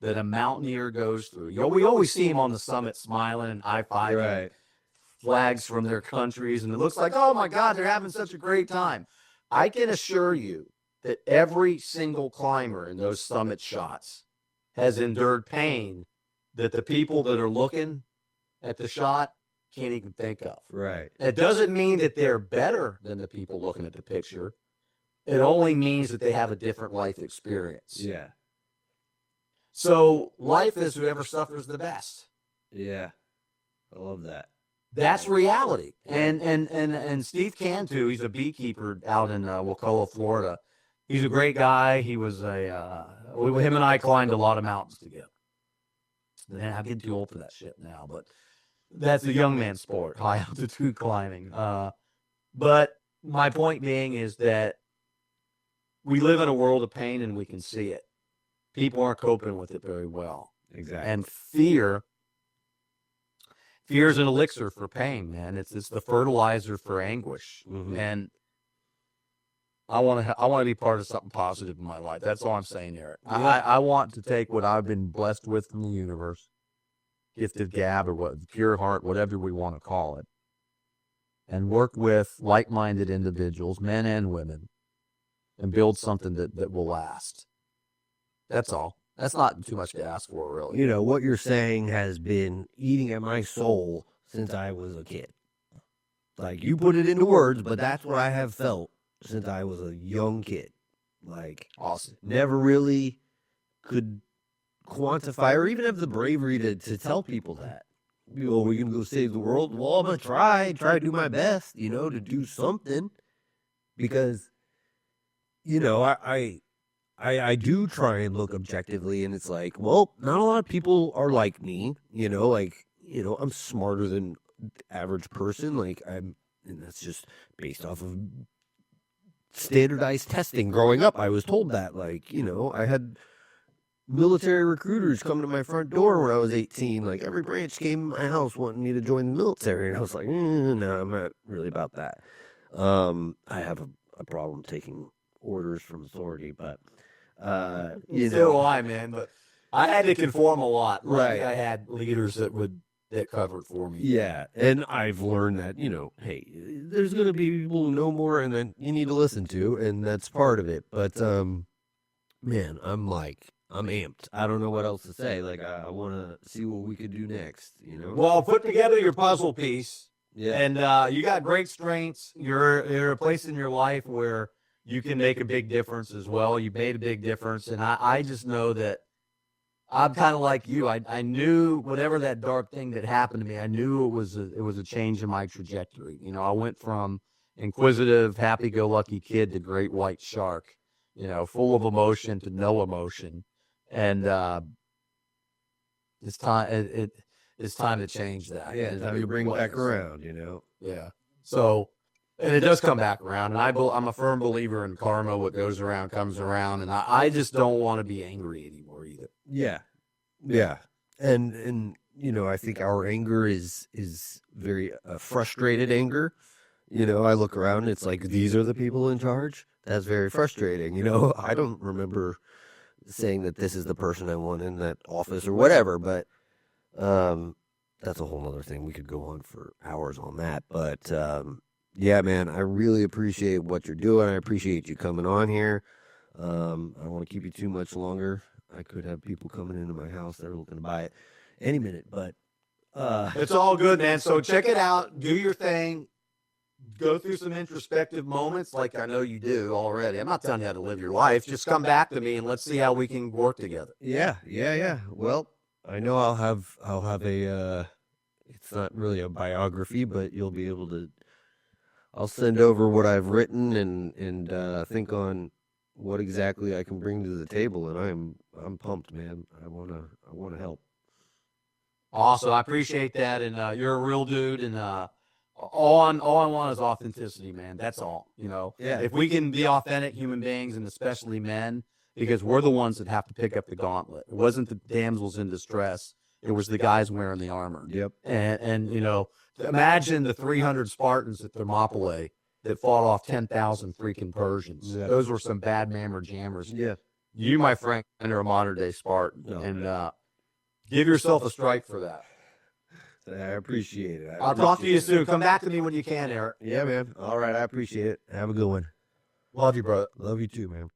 that a mountaineer goes through. We always see him on the summit smiling and high-fiving. Right. Flags from their countries, and it looks like, oh my God, they're having such a great time. I can assure you that every single climber in those summit shots has endured pain that the people that are looking at the shot can't even think of. Right. It doesn't mean that they're better than the people looking at the picture. It only means that they have a different life experience. Yeah. So life is whoever suffers the best. Yeah. I love that. That's reality. And Steve Cantu, he's a beekeeper out in Wakulla, Florida. He's a great guy. He was him and I climbed a lot of mountains together. Man, I'm getting too old for that shit now, but that's a young man's sport, high altitude climbing. But my point being is that we live in a world of pain and we can see it. People aren't coping with it very well. Exactly. And fear is an elixir for pain, man. It's the fertilizer for anguish. Mm-hmm. And I want to be part of something positive in my life. That's all I'm saying, Eric. Yeah. I want to take what I've been blessed with from the universe, gifted gab or pure heart, whatever we want to call it, and work with like-minded individuals, men and women, and build something that will last. That's all. That's not too much to ask for, really. What you're saying has been eating at my soul since I was a kid. Like, you put it into words, but that's what I have felt since I was a young kid. Like, awesome. Never really could quantify or even have the bravery to tell people that. We're going to go save the world. Well, I'm going to try to do my best, to do something. Because, I do try and look objectively, and it's like, well, not a lot of people are like me, I'm smarter than the average person, and that's just based off of standardized testing growing up. I was told that, I had military recruiters come to my front door when I was 18. Like every branch came to my house wanting me to join the military, and I was like, no, I'm not really about that. I have a problem taking orders from authority, but you So do know, I, man. But I had to conform a lot. Right. I had leaders that covered for me. yeah. And I've learned that, hey, there's going to be people who know more and then you need to listen to, and that's part of it. But, man, I'm amped. I don't know what else to say. Like, I want to see what we could do next, Well, put together your puzzle piece. Yeah. And you got great strengths. You're at a place in your life where you can make a big difference as well. You made a big difference. And I just know that I'm kind of like you. I knew whatever that dark thing that happened to me, I knew it was a change in my trajectory. I went from inquisitive, happy-go-lucky kid to great white shark, full of emotion to no emotion. And it's time. It's time to change that. Yeah, it's time to bring it back around, Yeah. So, and it does come back around. And I'm a firm believer in karma. What goes around comes around. And I just don't want to be angry anymore either. Yeah. Yeah. And I think our anger is very frustrated anger. I look around, it's like, these are the people in charge. That's very frustrating. I don't remember saying that this is the person I want in that office or whatever, but that's a whole other thing. We could go on for hours on that. But yeah, man, I really appreciate what you're doing. I appreciate you coming on here. I don't want to keep you too much longer. I could have people coming into my house that are looking to buy it any minute, but it's all good, man. So check it out. Do your thing. Go through some introspective moments like I know you do already. I'm not telling you how to live your life. Just come back to me and let's see how we can work together. Yeah. Well, I know I'll have a it's not really a biography, but you'll be able to, I'll send over what I've written and think on what exactly I can bring to the table, and I'm pumped, man. I want to help. Awesome. I appreciate that. And you're a real dude, and all I want is authenticity, man. That's all. Yeah. If we can be authentic human beings, and especially men, because we're the ones that have to pick up the gauntlet. It wasn't the damsels in distress. It was the guys wearing the armor. Yep. And imagine the 300 Spartans at Thermopylae that fought off 10,000 freaking Persians. Yeah. Those were some bad mammer jammers. Yeah. You, my friend, are a modern day Spartan. No, and give yourself a strike for that. I appreciate it. I'll talk to you soon. Come back to me when you can, Eric. Yeah, man. All right. I appreciate it. Have a good one. Love you, brother. Love you too, man.